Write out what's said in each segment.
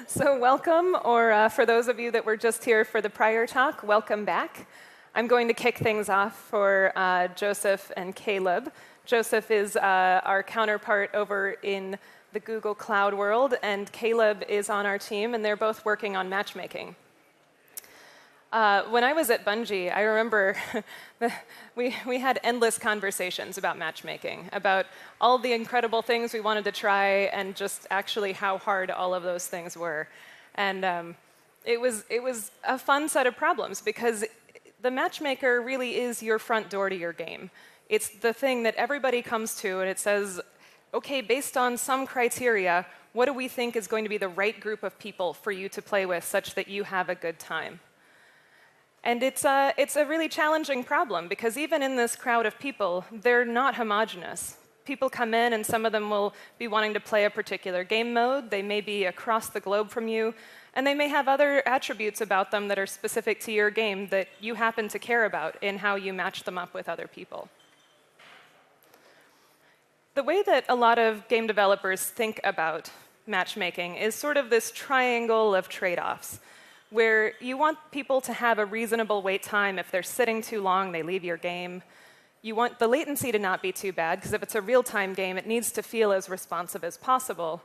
So welcome, or for those of you that were just here for the prior talk, welcome back. I'm going to kick things off for Joseph and Caleb. Joseph is our counterpart over in the Google Cloud world, and Caleb is on our team, and they're both working on matchmaking. When I was at Bungie, I remember we had endless conversations about matchmaking, about all the incredible things we wanted to try, and just actually how hard all of those things were. And it was a fun set of problems, because the matchmaker really is your front door to your game. It's the thing that everybody comes to, and it says, OK, based on some criteria, what do we think is going to be the right group of people for you to play with such that you have a good time? And it's a really challenging problem, because even in this crowd of people, they're not homogeneous. People come in, and some of them will be wanting to play a particular game mode. They may be across the globe from you, and they may have other attributes about them that are specific to your game that you happen to care about in how you match them up with other people. The way that a lot of game developers think about matchmaking is sort of this triangle of trade-offs, where you want people to have a reasonable wait time. If they're sitting too long, they leave your game. You want the latency to not be too bad, because if it's a real-time game, it needs to feel as responsive as possible.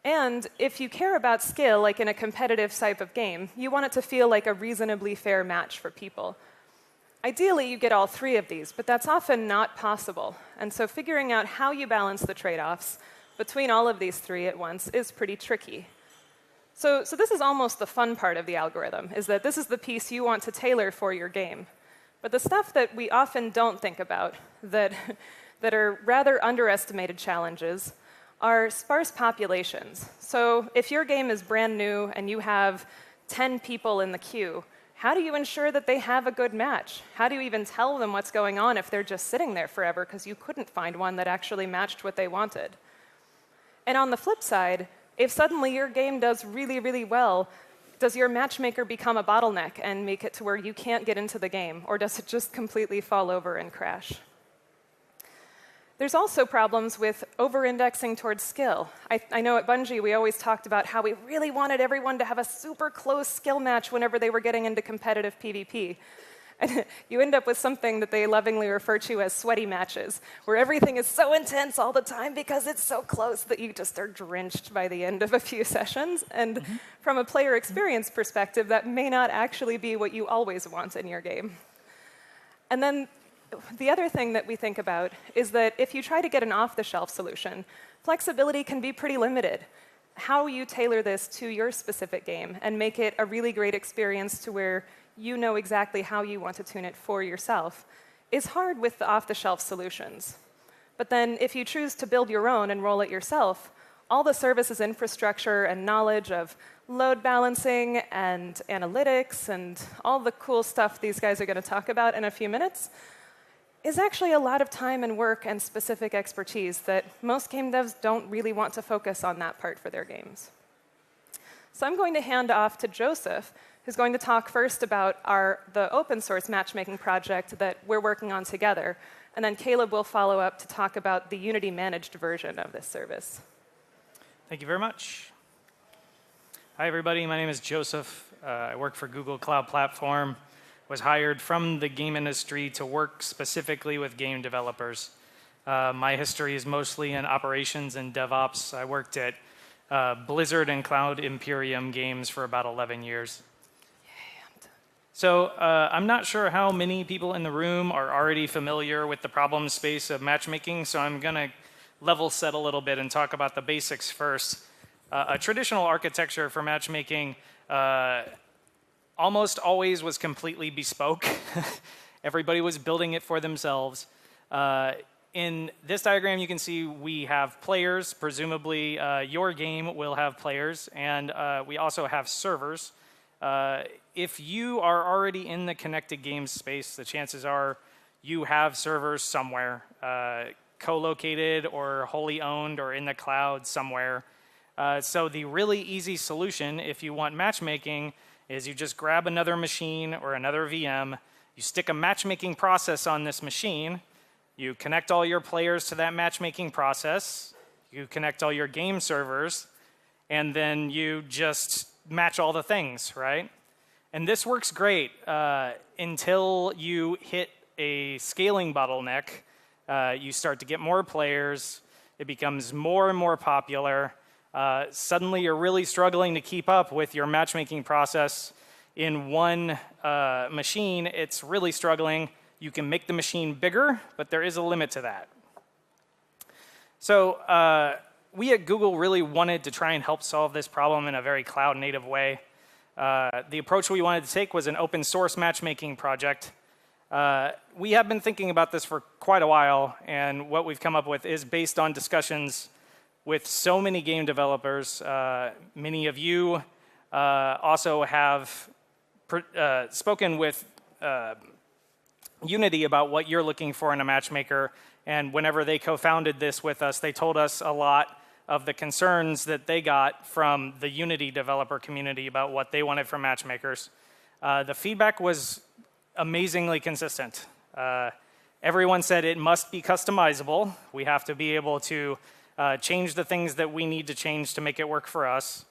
And if you care about skill, like in a competitive type of game, you want it to feel like a reasonably fair match for people. Ideally, you get all three of these, but that's often not possible. And so figuring out how you balance the trade-offs between all of these three at once is pretty tricky. So this is almost the fun part of the algorithm, is that this is the piece you want to tailor for your game. But the stuff that we often don't think about, that are rather underestimated challenges, are sparse populations. So if your game is brand new and you have 10 people in the queue, how do you ensure that they have a good match? How do you even tell them what's going on if they're just sitting there forever because you couldn't find one that actually matched what they wanted? And on the flip side, if suddenly your game does really, really well, does your matchmaker become a bottleneck and make it to where you can't get into the game? Or does it just completely fall over and crash? There's also problems with over-indexing towards skill. I know at Bungie we always talked about how we really wanted everyone to have a super close skill match whenever they were getting into competitive PvP. And you end up with something that they lovingly refer to as sweaty matches, where everything is so intense all the time because it's so close that you just are drenched by the end of a few sessions. And from a player experience perspective, that may not actually be what you always want in your game. And then the other thing that we think about is that if you try to get an off-the-shelf solution, flexibility can be pretty limited. How you tailor this to your specific game and make it a really great experience to where you know exactly how you want to tune it for yourself is hard with the off-the-shelf solutions. But then if you choose to build your own and roll it yourself, all the services infrastructure and knowledge of load balancing and analytics and all the cool stuff these guys are going to talk about in a few minutes is actually a lot of time and work and specific expertise that most game devs don't really want to focus on that part for their games. So I'm going to hand off to Joseph, who's going to talk first about the open source matchmaking project that we're working on together. And then Caleb will follow up to talk about the Unity managed version of this service. Thank you very much. Hi, everybody. My name is Joseph. I work for Google Cloud Platform. Was hired from the game industry to work specifically with game developers. My history is mostly in operations and DevOps. I worked at Blizzard and Cloud Imperium Games for about 11 years. So I'm not sure how many people in the room are already familiar with the problem space of matchmaking, so I'm going to level set a little bit and talk about the basics first. A traditional architecture for matchmaking almost always was completely bespoke. Everybody was building it for themselves. In this diagram, you can see we have players. Presumably, your game will have players, and we also have servers. If you are already in the connected games space, the chances are you have servers somewhere, co-located or wholly owned or in the cloud somewhere. So the really easy solution, if you want matchmaking, is you just grab another machine or another VM, you stick a matchmaking process on this machine, you connect all your players to that matchmaking process, you connect all your game servers, and then you just match all the things, right? And this works great until you hit a scaling bottleneck. You start to get more players. It becomes more and more popular. Suddenly, you're really struggling to keep up with your matchmaking process in one machine. It's really struggling. You can make the machine bigger, but there is a limit to that. So we at Google really wanted to try and help solve this problem in a very cloud-native way. The approach we wanted to take was an open source matchmaking project. We have been thinking about this for quite a while, and what we've come up with is based on discussions with so many game developers. Many of you also have spoken with Unity about what you're looking for in a matchmaker, and whenever they co-founded this with us, they told us a lot of the concerns that they got from the Unity developer community about what they wanted from matchmakers. The feedback was amazingly consistent. Everyone said it must be customizable. We have to be able to change the things that we need to change to make it work for us.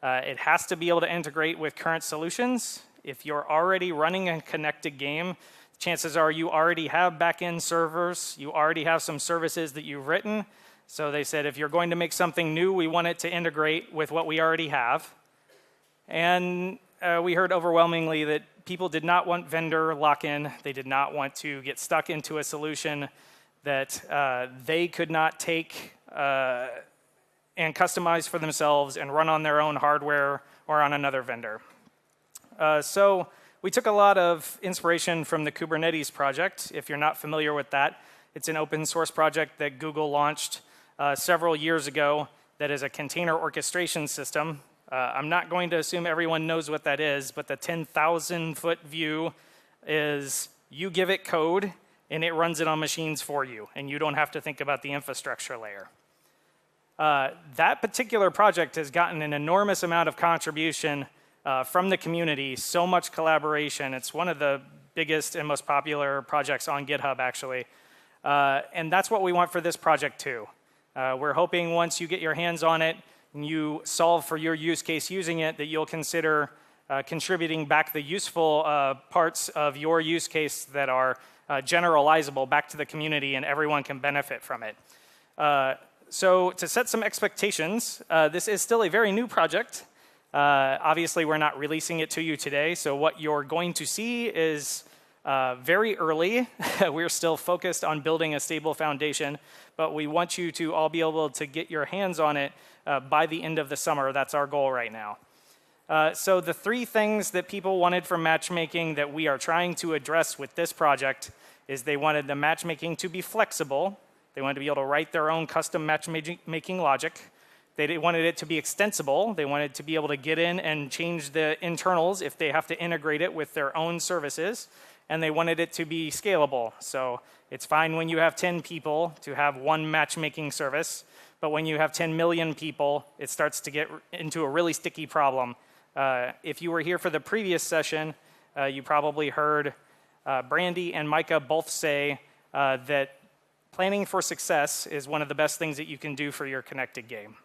It has to be able to integrate with current solutions. If you're already running a connected game, chances are you already have back-end servers. You already have some services that you've written. So they said, if you're going to make something new, we want it to integrate with what we already have. And we heard overwhelmingly that people did not want vendor lock-in. They did not want to get stuck into a solution that they could not take and customize for themselves and run on their own hardware or on another vendor. So we took a lot of inspiration from the Kubernetes project. If you're not familiar with that, it's an open source project that Google launched several years ago that is a container orchestration system. I'm not going to assume everyone knows what that is, but the 10,000-foot view is you give it code, and it runs it on machines for you, and you don't have to think about the infrastructure layer. That particular project has gotten an enormous amount of contribution from the community, so much collaboration. It's one of the biggest and most popular projects on GitHub, actually. And that's what we want for this project, too. We're hoping once you get your hands on it and you solve for your use case using it, that you'll consider contributing back the useful parts of your use case that are generalizable back to the community, and everyone can benefit from it. So to set some expectations, this is still a very new project. Obviously, we're not releasing it to you today, so what you're going to see is very early. We're still focused on building a stable foundation, but we want you to all be able to get your hands on it by the end of the summer. That's our goal right now. So the three things that people wanted from matchmaking that we are trying to address with this project is they wanted the matchmaking to be flexible. They wanted to be able to write their own custom matchmaking logic. They wanted it to be extensible. They wanted to be able to get in and change the internals if they have to integrate it with their own services. And they wanted it to be scalable. So it's fine when you have 10 people to have one matchmaking service, but when you have 10 million people, it starts to get into a really sticky problem. If you were here for the previous session, you probably heard Brandy and Micah both say that planning for success is one of the best things that you can do for your connected game.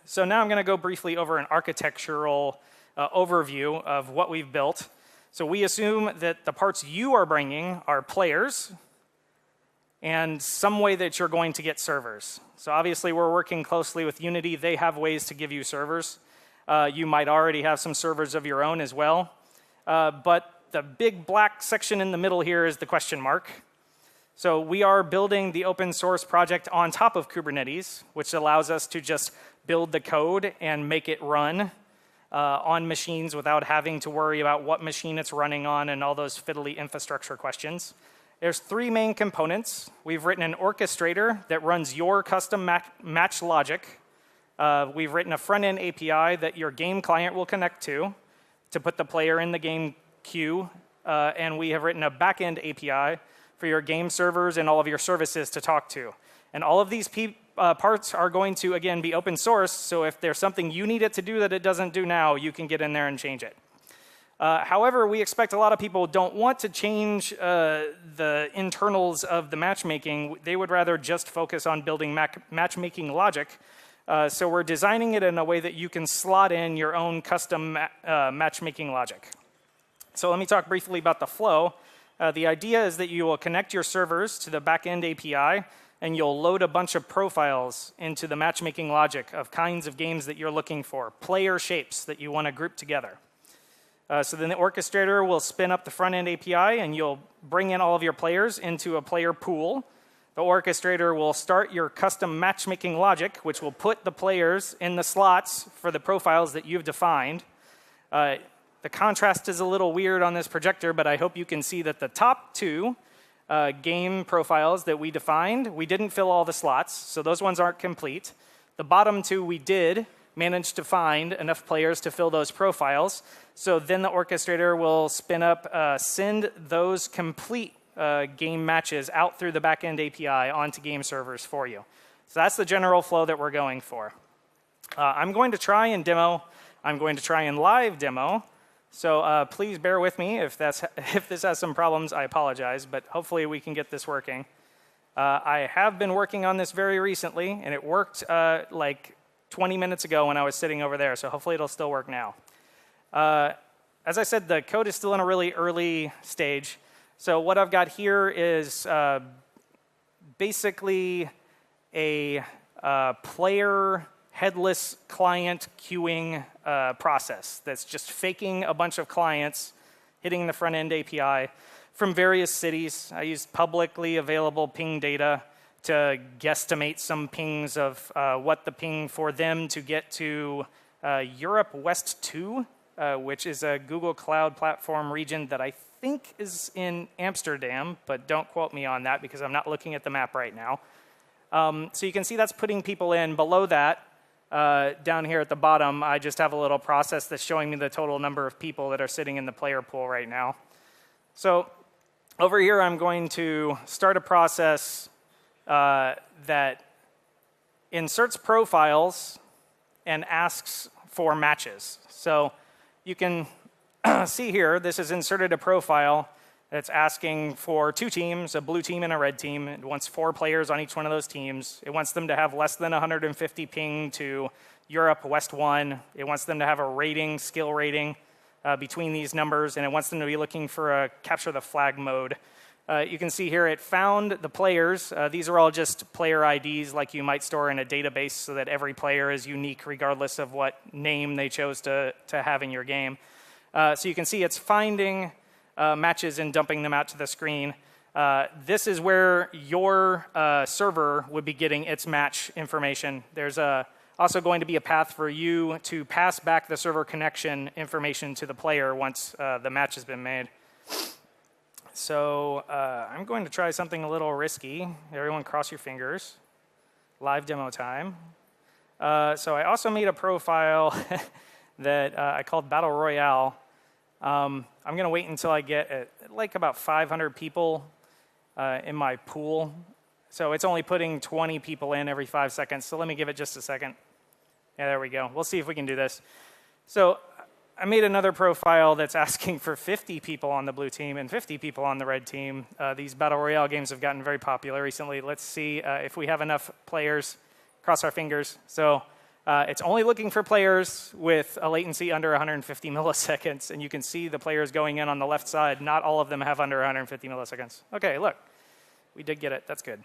So now I'm going to go briefly over an architectural overview of what we've built. So we assume that the parts you are bringing are players and some way that you're going to get servers. So obviously, we're working closely with Unity. They have ways to give you servers. You might already have some servers of your own as well. But the big black section in the middle here is the question mark. So we are building the open source project on top of Kubernetes, which allows us to just build the code and make it run on machines without having to worry about what machine it's running on and all those fiddly infrastructure questions. There's three main components. We've written an orchestrator that runs your custom match logic. We've written a front-end API that your game client will connect to put the player in the game queue. And we have written a back-end API for your game servers and all of your services to talk to. And all of these parts are going to, again, be open source. So if there's something you need it to do that it doesn't do now, you can get in there and change it. However, we expect a lot of people don't want to change the internals of the matchmaking. They would rather just focus on building matchmaking logic, So we're designing it in a way that you can slot in your own custom matchmaking logic. So let me talk briefly about the flow. The idea is that you will connect your servers to the backend API, and you'll load a bunch of profiles into the matchmaking logic of kinds of games that you're looking for, player shapes that you want to group together. So then the orchestrator will spin up the front-end API, and you'll bring in all of your players into a player pool. The orchestrator will start your custom matchmaking logic, which will put the players in the slots for the profiles that you've defined. The contrast is a little weird on this projector, but I hope you can see that the top two game profiles that we defined, we didn't fill all the slots, so those ones aren't complete. The bottom two we did manage to find enough players to fill those profiles. So then the orchestrator will spin up, send those complete game matches out through the backend API onto game servers for you. So that's the general flow that we're going for. I'm going to try and demo. I'm going to try and live demo. So please bear with me if this has some problems. I apologize, but hopefully we can get this working. I have been working on this very recently, and it worked like 20 minutes ago when I was sitting over there. So hopefully it'll still work now. As I said, the code is still in a really early stage. So what I've got here is basically a player headless client queuing process that's just faking a bunch of clients hitting the front-end API from various cities. I used publicly available ping data to guesstimate some pings of what the ping for them to get to Europe West 2, which is a Google Cloud Platform region that I think is in Amsterdam, but don't quote me on that because I'm not looking at the map right now. So you can see that's putting people in. Below that, down here at the bottom, I just have a little process that's showing me the total number of people that are sitting in the player pool right now. So over here, I'm going to start a process that inserts profiles and asks for matches. So you can see here, this has inserted a profile that's asking for two teams, a blue team and a red team. It wants 4 players on each one of those teams. It wants them to have less than 150 ping to Europe West 1. It wants them to have a rating, skill rating between these numbers, and it wants them to be looking for a capture the flag mode. You can see here it found the players. These are all just player IDs like you might store in a database so that every player is unique regardless of what name they chose to have in your game. So you can see it's finding matches and dumping them out to the screen. This is where your server would be getting its match information. There's also going to be a path for you to pass back the server connection information to the player once the match has been made. So I'm going to try something a little risky. Everyone cross your fingers. Live demo time. So I also made a profile that I called Battle Royale. I'm going to wait until I get like about 500 people in my pool. So it's only putting 20 people in every 5 seconds. So let me give it just a second. Yeah, there we go. We'll see if we can do this. So I made another profile that's asking for 50 people on the blue team and 50 people on the red team. These Battle Royale games have gotten very popular recently. Let's see if we have enough players. Cross our fingers. So it's only looking for players with a latency under 150 milliseconds, and you can see the players going in on the left side. Not all of them have under 150 milliseconds. Okay, look. We did get it. That's good.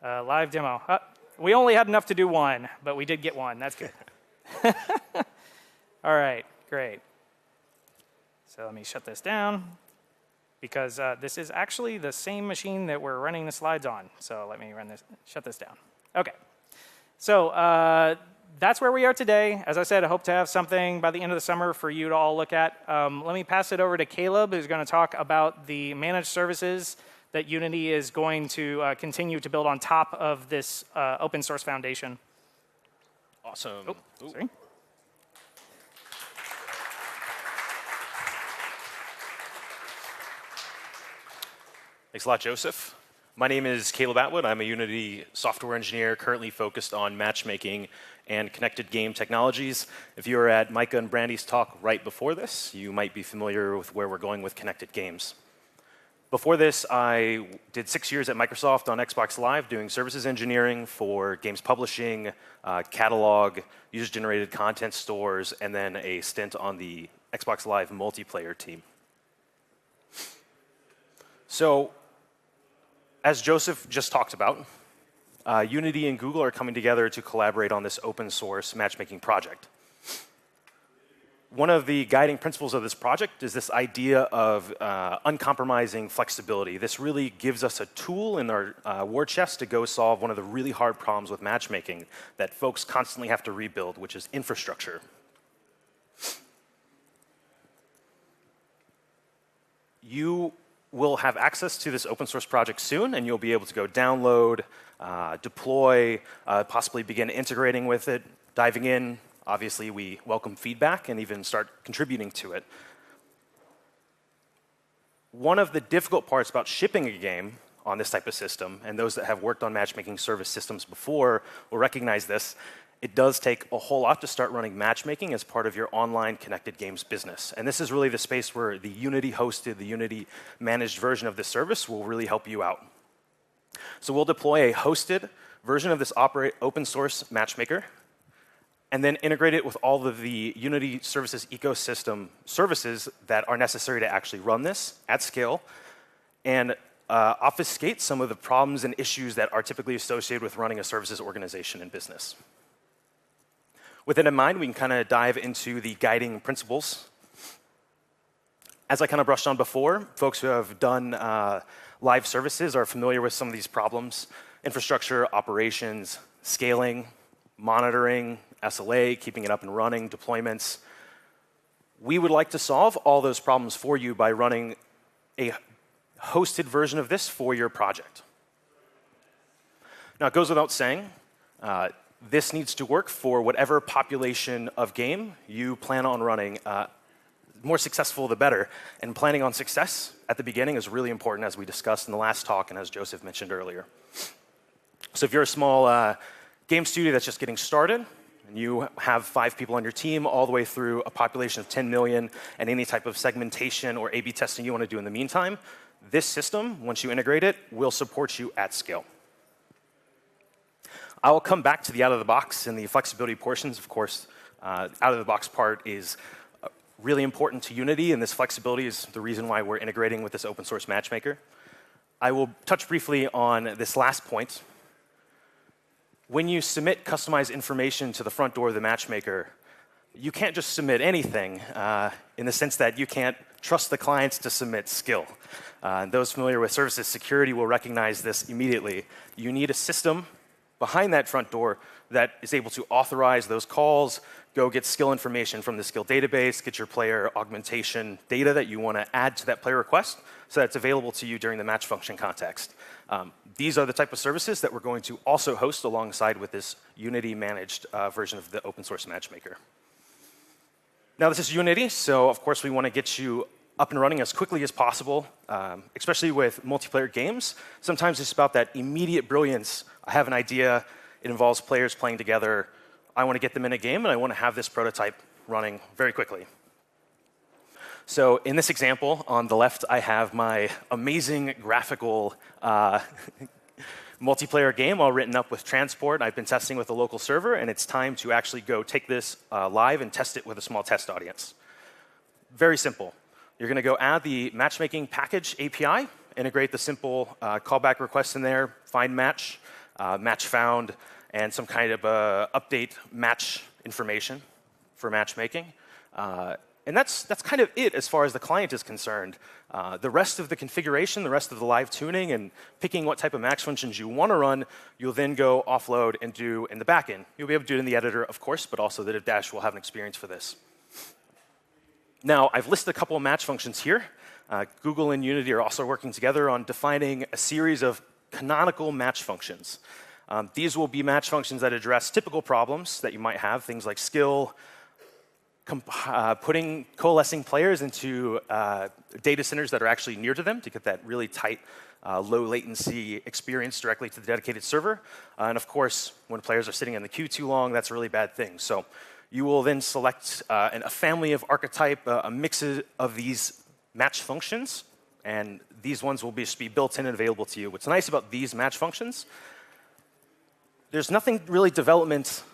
Live demo. We only had enough to do one, but we did get one. That's good. All right, great. So let me shut this down because this is actually the same machine that we're running the slides on. So let me shut this down. Okay. So that's where we are today. As I said, I hope to have something by the end of the summer for you to all look at. Let me pass it over to Caleb, who's going to talk about the managed services that Unity is going to continue to build on top of this open source foundation. Awesome. Oh, sorry. Thanks a lot, Joseph. My name is Caleb Atwood. I'm a Unity software engineer currently focused on matchmaking and connected game technologies. If you were at Micah and Brandy's talk right before this, you might be familiar with where we're going with connected games. Before this, I did 6 years at Microsoft on Xbox Live doing services engineering for games publishing, catalog, user-generated content stores, and then a stint on the Xbox Live multiplayer team. So, as Joseph just talked about, Unity and Google are coming together to collaborate on this open source matchmaking project. One of the guiding principles of this project is this idea of uncompromising flexibility. This really gives us a tool in our war chest to go solve one of the really hard problems with matchmaking that folks constantly have to rebuild, which is infrastructure. You will have access to this open source project soon, and you'll be able to go download, deploy, possibly begin integrating with it, diving in. Obviously, we welcome feedback and even start contributing to it. One of the difficult parts about shipping a game on this type of system, and those that have worked on matchmaking service systems before will recognize this, it does take a whole lot to start running matchmaking as part of your online connected games business. And this is really the space where the Unity-hosted, the Unity-managed version of this service will really help you out. So we'll deploy a hosted version of this open source matchmaker, and then integrate it with all of the Unity services ecosystem services that are necessary to actually run this at scale, and obfuscate some of the problems and issues that are typically associated with running a services organization in business. With that in mind, we can kind of dive into the guiding principles. As I kind of brushed on before, folks who have done live services are familiar with some of these problems: infrastructure, operations, scaling, monitoring, SLA, keeping it up and running, deployments. We would like to solve all those problems for you by running a hosted version of this for your project. Now, it goes without saying, this needs to work for whatever population of game you plan on running. More successful, the better. And planning on success at the beginning is really important, as we discussed in the last talk and as Joseph mentioned earlier. So if you're a small game studio that's just getting started, and you have 5 people on your team all the way through a population of 10 million and any type of segmentation or A/B testing you want to do in the meantime, this system, once you integrate it, will support you at scale. I will come back to the out-of-the-box and the flexibility portions. Of course, out-of-the-box part is really important to Unity, and this flexibility is the reason why we're integrating with this open source matchmaker. I will touch briefly on this last point. When you submit customized information to the front door of the matchmaker, you can't just submit anything in the sense that you can't trust the clients to submit skill. Those familiar with services security will recognize this immediately. You need a system behind that front door that is able to authorize those calls, go get skill information from the skill database, get your player augmentation data that you want to add to that player request so that it's available to you during the match function context. These are the type of services that we're going to also host alongside with this Unity-managed version of the open source matchmaker. Now, this is Unity, so of course we want to get you up and running as quickly as possible, especially with multiplayer games. Sometimes it's about that immediate brilliance. I have an idea, it involves players playing together. I want to get them in a game, and I want to have this prototype running very quickly. So in this example, on the left, I have my amazing graphical multiplayer game all written up with transport. I've been testing with a local server, and it's time to actually go take this live and test it with a small test audience. Very simple. You're going to go add the matchmaking package API, integrate the simple callback request in there, find match, match found, and some kind of update match information for matchmaking. And that's kind of it as far as the client is concerned. The rest of the configuration, the rest of the live tuning, and picking what type of match functions you want to run, you'll then go offload and do in the backend. You'll be able to do it in the editor, of course, but also the Div Dash will have an experience for this. Now, I've listed a couple of match functions here. Google and Unity are also working together on defining a series of canonical match functions. These will be match functions that address typical problems that you might have, things like skill, coalescing players into data centers that are actually near to them to get that really tight, low latency experience directly to the dedicated server. And of course, when players are sitting in the queue too long, that's a really bad thing. So you will then select a family of archetype, a mix of these match functions, and these ones will just be built in and available to you. What's nice about these match functions, there's nothing really developmental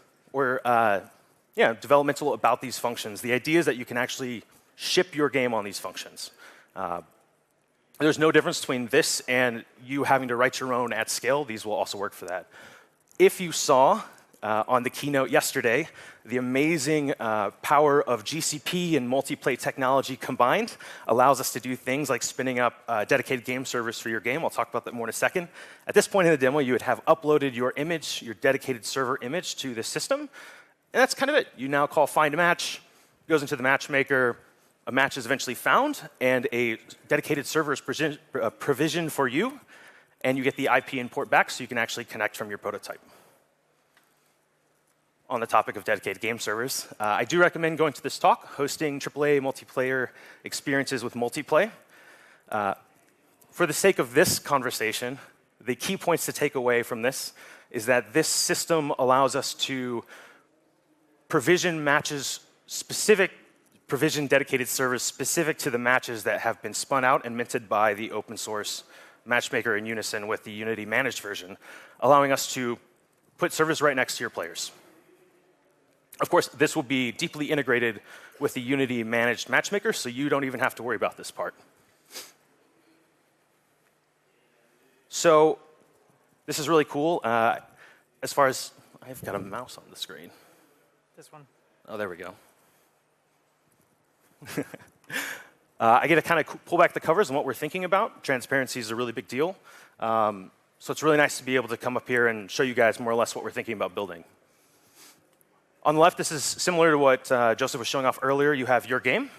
about these functions. The idea is that you can actually ship your game on these functions. There's no difference between this and you having to write your own at scale. These will also work for that. If you saw on the keynote yesterday, the amazing power of GCP and multiplayer technology combined allows us to do things like spinning up dedicated game servers for your game. I'll talk about that more in a second. At this point in the demo, you would have uploaded your image, your dedicated server image, to the system. And that's kind of it. You now call find a match, goes into the matchmaker, a match is eventually found, and a dedicated server is provisioned for you, and you get the IP import back so you can actually connect from your prototype. On the topic of dedicated game servers, I do recommend going to this talk, hosting AAA multiplayer experiences with multiplay. For the sake of this conversation, the key points to take away from this is that this system allows us to provision dedicated servers specific to the matches that have been spun out and minted by the open source matchmaker in unison with the Unity managed version, allowing us to put servers right next to your players. Of course, this will be deeply integrated with the Unity managed matchmaker, so you don't even have to worry about this part. So this is really cool. As far as I've got a mouse on the screen. This one. Oh, there we go. I get to kind of pull back the covers on what we're thinking about. Transparency is a really big deal. So it's really nice to be able to come up here and show you guys more or less what we're thinking about building. On the left, this is similar to what Joseph was showing off earlier. You have your game,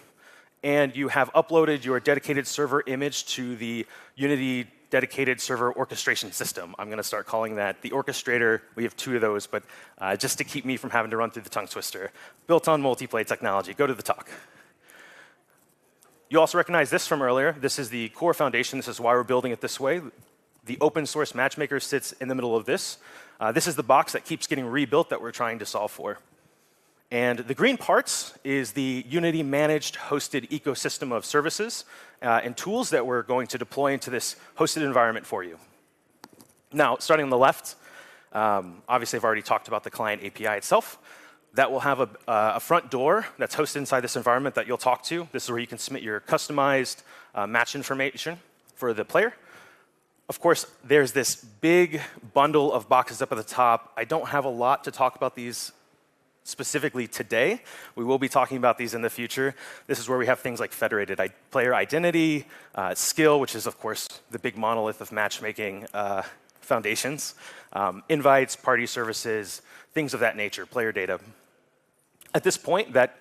and you have uploaded your dedicated server image to the Unity dedicated server orchestration system. I'm going to start calling that the orchestrator. We have 2 of those, but just to keep me from having to run through the tongue twister. Built on multiplay technology. Go to the talk. You also recognize this from earlier. This is the core foundation. This is why we're building it this way. The open source matchmaker sits in the middle of this. This is the box that keeps getting rebuilt that we're trying to solve for. And the green parts is the Unity managed hosted ecosystem of services and tools that we're going to deploy into this hosted environment for you. Now, starting on the left, obviously I've already talked about the client API itself. That will have a front door that's hosted inside this environment that you'll talk to. This is where you can submit your customized match information for the player. Of course, there's this big bundle of boxes up at the top. I don't have a lot to talk about these specifically today. We will be talking about these in the future. This is where we have things like federated player identity, skill, which is, of course, the big monolith of matchmaking foundations, invites, party services, things of that nature, player data. At this point, that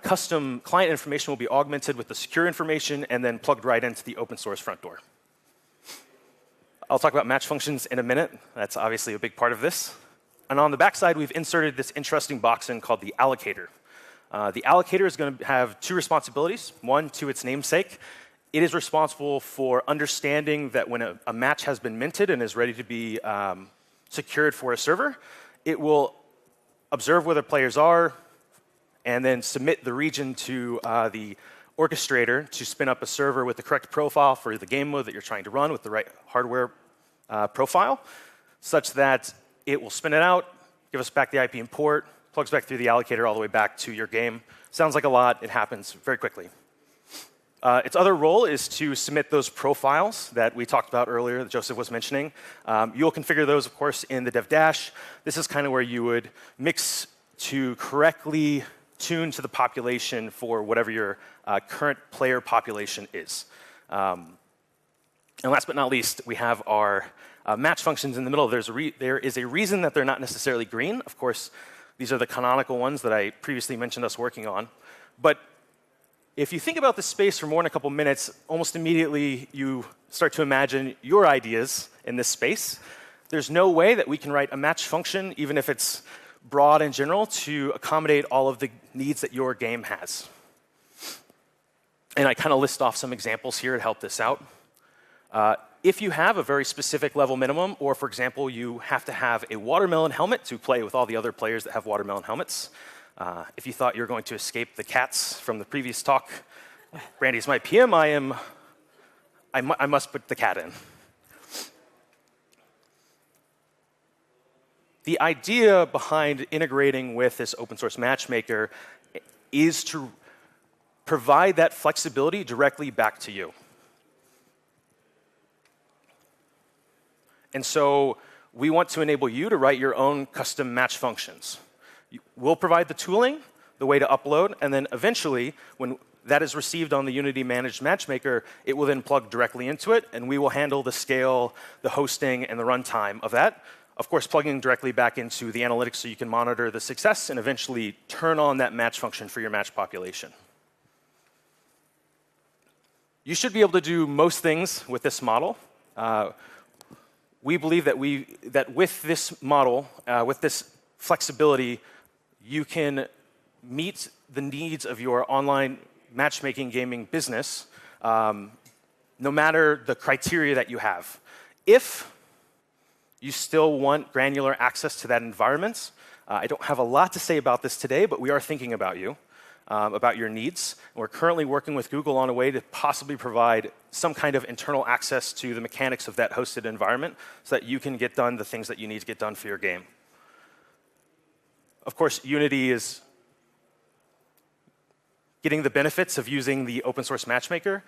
custom client information will be augmented with the secure information and then plugged right into the open source front door. I'll talk about match functions in a minute. That's obviously a big part of this. And on the backside, we've inserted this interesting box in called the allocator. The allocator is going to have 2 responsibilities. One, to its namesake. It is responsible for understanding that when a match has been minted and is ready to be secured for a server, it will observe where the players are and then submit the region to the orchestrator to spin up a server with the correct profile for the game mode that you're trying to run with the right hardware profile, such that it will spin it out, give us back the IP import, plugs back through the allocator all the way back to your game. Sounds like a lot. It happens very quickly. Its other role is to submit those profiles that we talked about earlier, that Joseph was mentioning. You'll configure those, of course, in the dev dash. This is kind of where you would mix to correctly tune to the population for whatever your current player population is. And last but not least, we have our match functions in the middle. There is a reason that they're not necessarily green. Of course, these are the canonical ones that I previously mentioned us working on. But if you think about this space for more than a couple minutes, almost immediately you start to imagine your ideas in this space. There's no way that we can write a match function, even if it's broad and general, to accommodate all of the needs that your game has. And I kind of list off some examples here to help this out. If you have a very specific level minimum, or for example, you have to have a watermelon helmet to play with all the other players that have watermelon helmets. If you thought you were going to escape the cats from the previous talk, Brandy's my PM. I am I must put the cat in. The idea behind integrating with this open source matchmaker is to provide that flexibility directly back to you. And so we want to enable you to write your own custom match functions. We'll provide the tooling, the way to upload, and then eventually, when that is received on the Unity managed matchmaker, it will then plug directly into it, and we will handle the scale, the hosting, and the runtime of that. Of course, plugging directly back into the analytics so you can monitor the success and eventually turn on that match function for your match population. You should be able to do most things with this model. We believe that with this model, with this flexibility, you can meet the needs of your online matchmaking gaming business, no matter the criteria that you have. If you still want granular access to that environment, I don't have a lot to say about this today, but we are thinking about you, about your needs. We're currently working with Google on a way to possibly provide some kind of internal access to the mechanics of that hosted environment so that you can get done the things that you need to get done for your game. Of course, Unity is getting the benefits of using the open source matchmaker.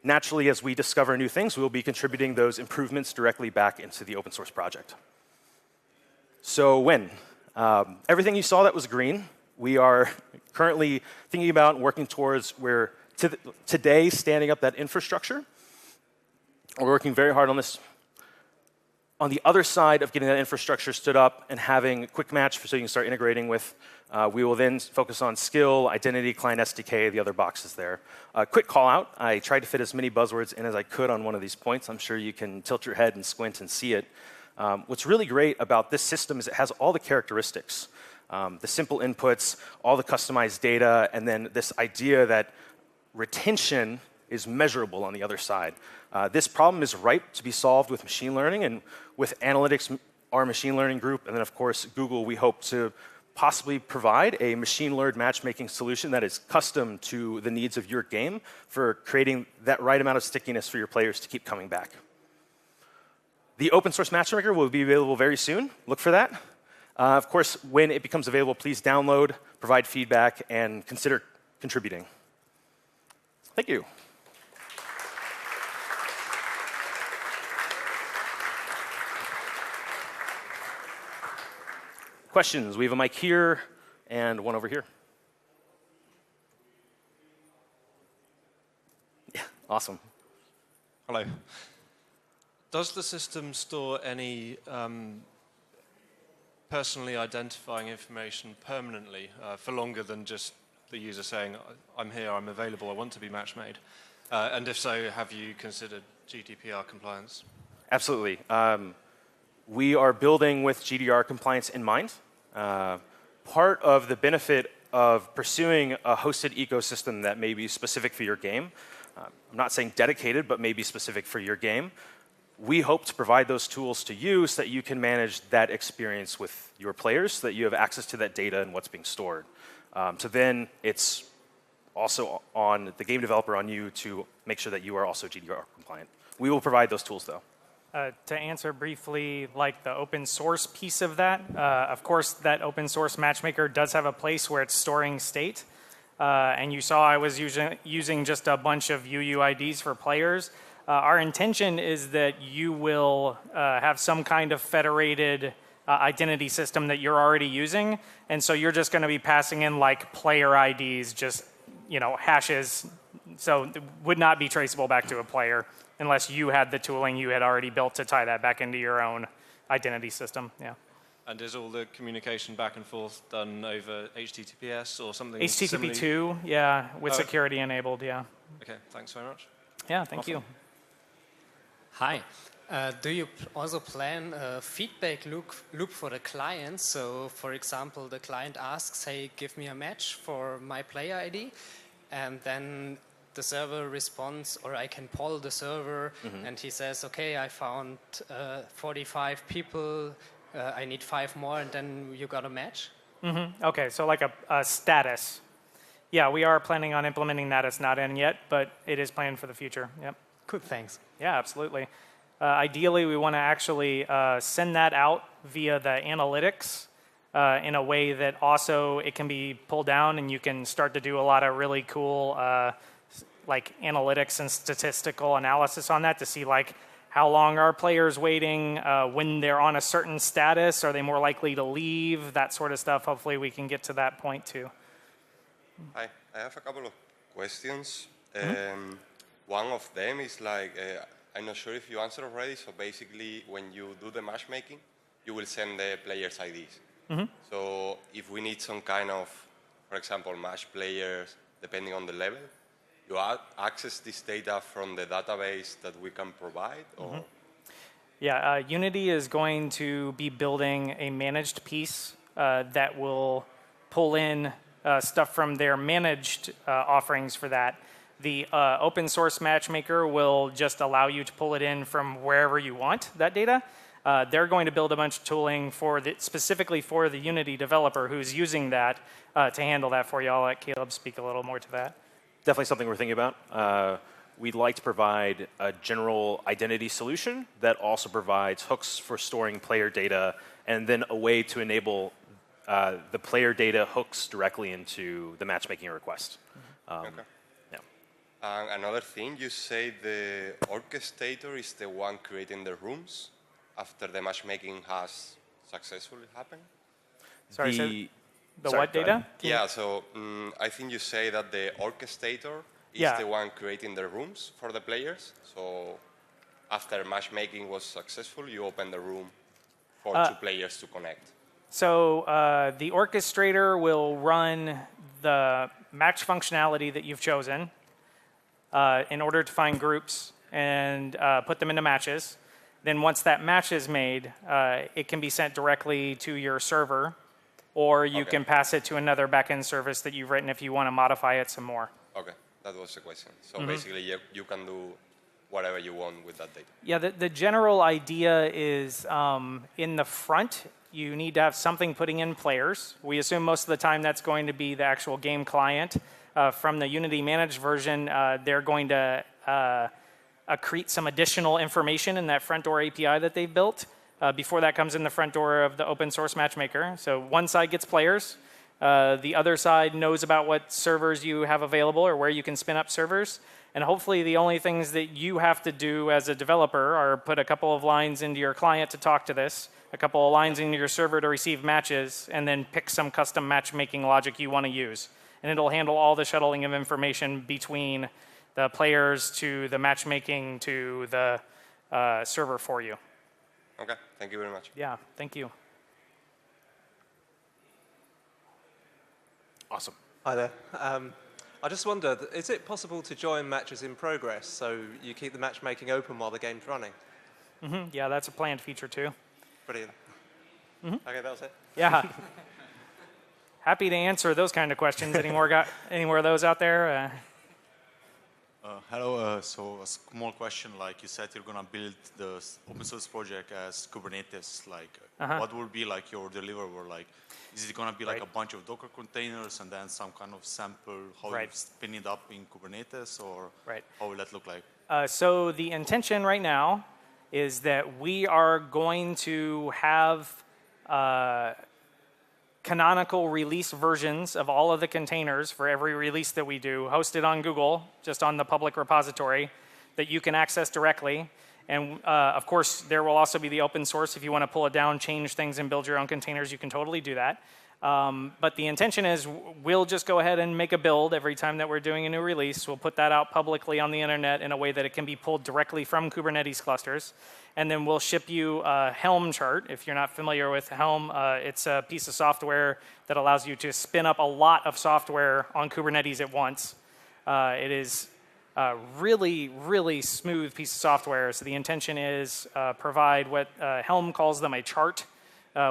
Naturally, as we discover new things, we will be contributing those improvements directly back into the open source project. So when? Everything you saw that was green, we are currently thinking about and working towards where today standing up that infrastructure. We're working very hard on this. On the other side of getting that infrastructure stood up and having quick match so you can start integrating with, we will then focus on skill, identity, client SDK, the other boxes there. Quick call out. I tried to fit as many buzzwords in as I could on one of these points. I'm sure you can tilt your head and squint and see it. What's really great about this system is it has all the characteristics. The simple inputs, all the customized data, and then this idea that retention is measurable on the other side. This problem is ripe to be solved with machine learning, and with analytics, our machine learning group, and then of course Google, we hope to possibly provide a machine-learned matchmaking solution that is custom to the needs of your game for creating that right amount of stickiness for your players to keep coming back. The open source matchmaker will be available very soon. Look for that. Of course, when it becomes available, please download, provide feedback, and consider contributing. Thank you. Questions? We have a mic here and one over here. Yeah, awesome. Hello. Does the system store any personally identifying information permanently for longer than just the user saying, I'm here, I'm available, I want to be match made? And if so, have you considered GDPR compliance? Absolutely. We are building with GDPR compliance in mind. Part of the benefit of pursuing a hosted ecosystem that may be specific for your game, I'm not saying dedicated, but maybe specific for your game, we hope to provide those tools to you so that you can manage that experience with your players, so that you have access to that data and what's being stored. So then it's also on the game developer, on you, to make sure that you are also GDPR compliant. We will provide those tools, though. To answer briefly, like the open source piece of that, of course, that open source matchmaker does have a place where it's storing state. And you saw I was using just a bunch of UUIDs for players. Our intention is that you will have some kind of federated identity system that you're already using. And so you're just going to be passing in like player IDs, just hashes. So it would not be traceable back to a player unless you had the tooling you had already built to tie that back into your own identity system. Yeah. And is all the communication back and forth done over HTTPS or something? HTTP2, yeah, with security enabled, yeah. Okay, thanks very much. Yeah, thank you. Hi. Do you also plan a feedback loop for the client? So, for example, the client asks, hey, give me a match for my player ID, and then the server responds, or I can poll the server, and he says, okay, I found 45 people, I need 5 more, and then you got a match? Okay, so like a status. Yeah, we are planning on implementing that. It's not in yet, but it is planned for the future. Yep. Good, thanks. Yeah, absolutely. Ideally, we want to actually send that out via the analytics in a way that also it can be pulled down and you can start to do a lot of really cool like analytics and statistical analysis on that to see like how long are players waiting, when they're on a certain status, are they more likely to leave, that sort of stuff. Hopefully we can get to that point too. Hi, I have a couple of questions. One of them is like, I'm not sure if you answered already, so basically when you do the matchmaking, you will send the players' IDs. So if we need some kind of, for example, match players, depending on the level, you access this data from the database that we can provide? Or? Yeah, Unity is going to be building a managed piece that will pull in stuff from their managed offerings for that. The open source matchmaker will just allow you to pull it in from wherever you want, that data. They're going to build a bunch of tooling specifically for the Unity developer who's using that to handle that for you. I'll let Caleb speak a little more to that. Definitely something we're thinking about. We'd like to provide a general identity solution that also provides hooks for storing player data and then a way to enable the player data hooks directly into the matchmaking request. Okay. Another thing, you say the orchestrator is the one creating the rooms after the matchmaking has successfully happened? Sorry, what data? Yeah, so I think you say that the orchestrator is the one creating the rooms for the players. So after matchmaking was successful, you open the room for two players to connect. So the orchestrator will run the match functionality that you've chosen in order to find groups and put them into matches. Then once that match is made, it can be sent directly to your server, or you can pass it to another backend service that you've written if you want to modify it some more. Okay, that was the question. So basically, you can do whatever you want with that data. Yeah, the general idea is in the front, you need to have something putting in players. We assume most of the time that's going to be the actual game client. From the Unity managed version, they're going to accrete some additional information in that front door API that they've built before that comes in the front door of the open source matchmaker. So one side gets players. The other side knows about what servers you have available or where you can spin up servers. And hopefully the only things that you have to do as a developer are put a couple of lines into your client to talk to this, a couple of lines into your server to receive matches, and then pick some custom matchmaking logic you want to use. And it'll handle all the shuttling of information between the players to the matchmaking to the server for you. Okay, thank you very much. Yeah, thank you. Awesome. Hi there. I just wondered, is it possible to join matches in progress so you keep the matchmaking open while the game's running? Yeah, that's a planned feature too. Brilliant. Okay, that was it. Yeah. Happy to answer those kind of questions. Any more of those out there? Hello. So a small question. Like you said, you're gonna build the open source project as Kubernetes. Like, what will be like your deliverable? Like, is it gonna be like a bunch of Docker containers and then some kind of sample how you spin it up in Kubernetes, or how will that look like? So the intention right now is that we are going to have canonical release versions of all of the containers for every release that we do hosted on Google, just on the public repository that you can access directly. And of course, there will also be the open source. If you want to pull it down, change things, and build your own containers, you can totally do that. But the intention is we'll just go ahead and make a build every time that we're doing a new release. We'll put that out publicly on the internet in a way that it can be pulled directly from Kubernetes clusters. And then we'll ship you a Helm chart. If you're not familiar with Helm, it's a piece of software that allows you to spin up a lot of software on Kubernetes at once. It is a really, really smooth piece of software. So the intention is provide what Helm calls them a chart,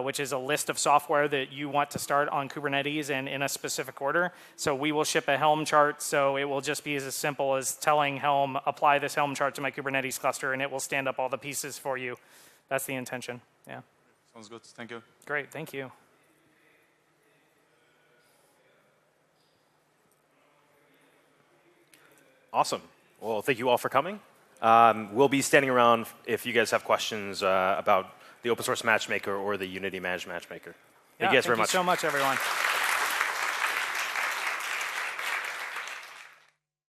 which is a list of software that you want to start on Kubernetes and in a specific order. So we will ship a Helm chart, so it will just be as simple as telling Helm, apply this Helm chart to my Kubernetes cluster, and it will stand up all the pieces for you. That's the intention, yeah. Sounds good, thank you. Great, thank you. Awesome. Well, thank you all for coming. We'll be standing around if you guys have questions about the open source matchmaker or the Unity managed matchmaker. Thank you guys very much. Thank you so much, everyone.